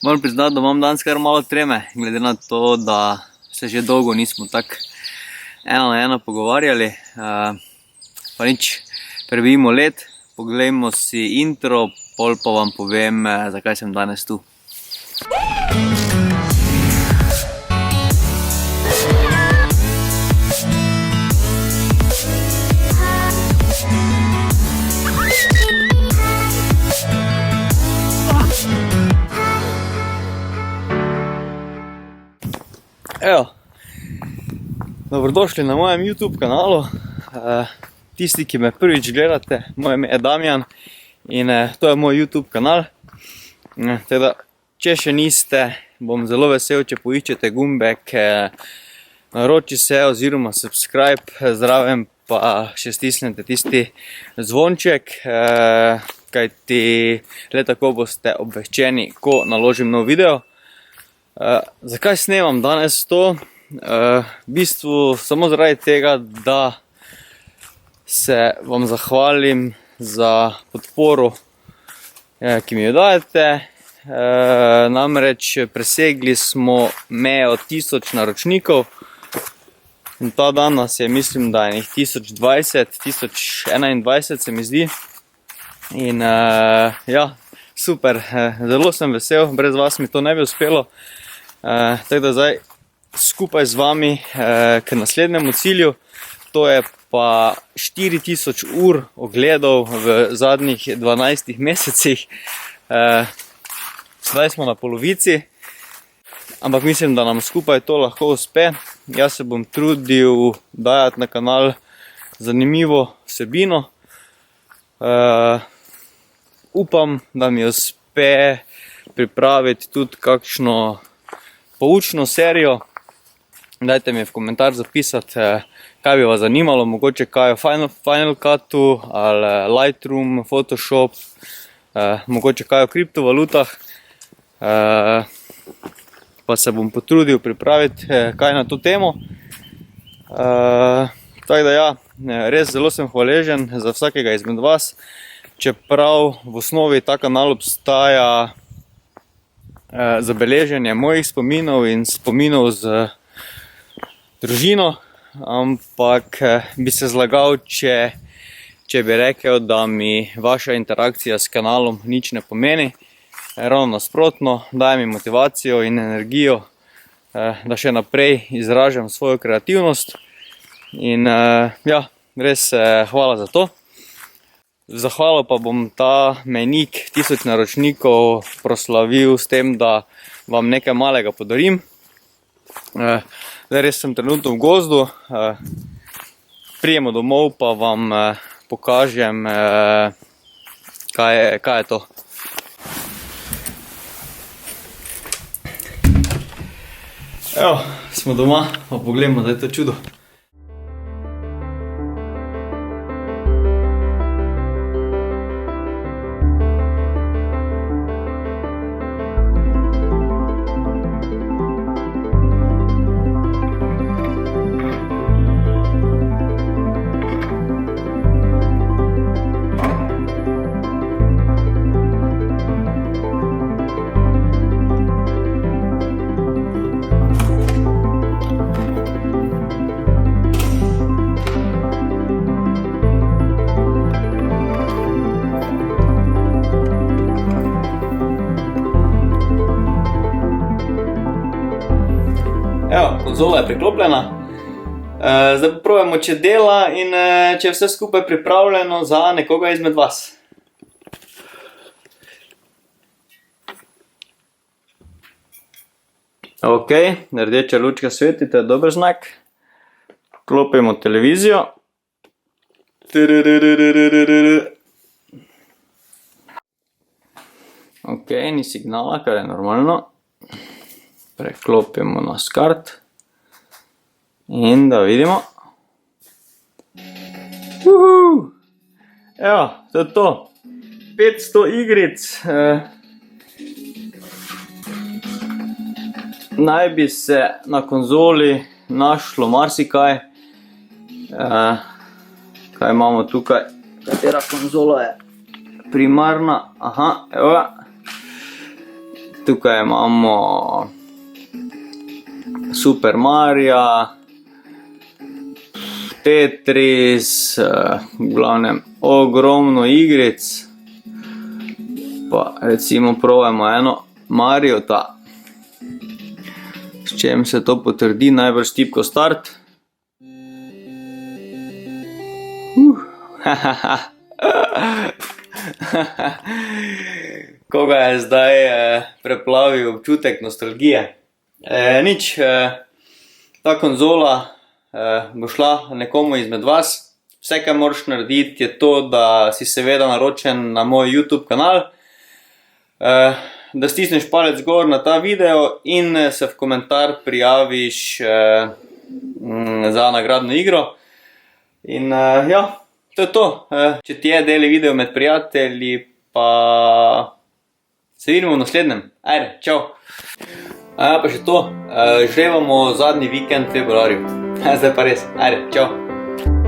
Moram priznati, da imam danes kar malo treme, glede na to, da se že dolgo nismo tako ena na ena pogovarjali. Pa nič, prebijimo let, poglejmo si intro, pol pa vam povem, zakaj sem danes tu. Evo, dobrodošli na mojem YouTube kanalu. Tisti, ki me prvič gledate, moje ime je Damjan in to je moj YouTube kanal. Teda, če še niste, bom zelo vesel, če poiščete gumbek naroči se oziroma subscribe, zraven pa še stisnete tisti zvonček, kajti le tako boste obveščeni, ko naložim nov video. Zakaj snemam danes to? V bistvu samo zaradi tega, da se vam zahvalim za podporo, ki mi jo dajete. Namreč presegli smo mejo 1000 naročnikov in ta dan nas je, mislim, da je 1020, 1021 se mi zdi. In ja, super, zelo sem vesel, brez vas mi to ne bi uspelo. Tako da zdaj skupaj z vami k naslednjemu cilju, to je pa 4000 ur ogledov v zadnjih 12 mesecih. Zdaj smo na polovici, ampak mislim, da nam skupaj to lahko uspe. Jaz se bom trudil dajati na kanal zanimivo vsebino. Upam, da mi uspe pripraviti tudi kakšno poučno serijo. Dajte mi v komentar zapisati, kaj bi vas zanimalo, mogoče kaj o Final Cutu ali Lightroom, Photoshop, mogoče kaj o kriptovalutah. Pa se bom potrudil pripraviti kaj na to temo. Tako da ja, res zelo sem hvaležen za vsakega izmed vas. Čeprav v osnovi ta kanal obstaja zabeleženje mojih spominov in spominov z družino, ampak bi se zlagal, če bi rekel, da mi vaša interakcija s kanalom nič ne pomeni. Ravno nasprotno, daje mi motivacijo in energijo, da še naprej izražam svojo kreativnost. In ja, res hvala za to. Zahvalo pa bom ta mejnik 1000 naročnikov proslavil s tem, da vam nekaj malega podarim. Res sem trenutno v gozdu, prijemo domov pa vam pokažem, kaj je to. Evo, smo doma, pa pogledamo, da je to čudo. Evo, konzola je priklopljena. Zdaj pa probajmo, če dela in če je vse skupaj pripravljeno za nekoga izmed vas. Ok, rdeča lučka sveti, to je dober znak. Klopimo televizijo. Ok, ni signala, kar je normalno. Preklopimo na SCART in da vidimo. Evo, to je to. 500 igric. Naj bi se na konzoli našlo marsikaj. Kaj imamo tukaj? Katera konzola je primarna? Aha, evo ga. Tukaj imamo Super Mario, Tetris, v glavnem ogromno igric. Pa recimo probajmo eno Mariota. S čem se to potrdi, najbrž tipko start. Koga je zdaj preplavil občutek nostalgije. Nič, ta konzola bo šla nekomu izmed vas. Vse, kar moraš narediti, je to, da si seveda naročen na moj YouTube kanal, da stisneš palec gor na ta video in se v komentar prijaviš za nagradno igro. In ja, to je to. Če ti je, deli video med prijatelji, pa se vidimo v naslednjem. Ajde, čau. Pa še to, žrevamo zadnji vikend v februarju. Zdaj pa res, ajde, čau.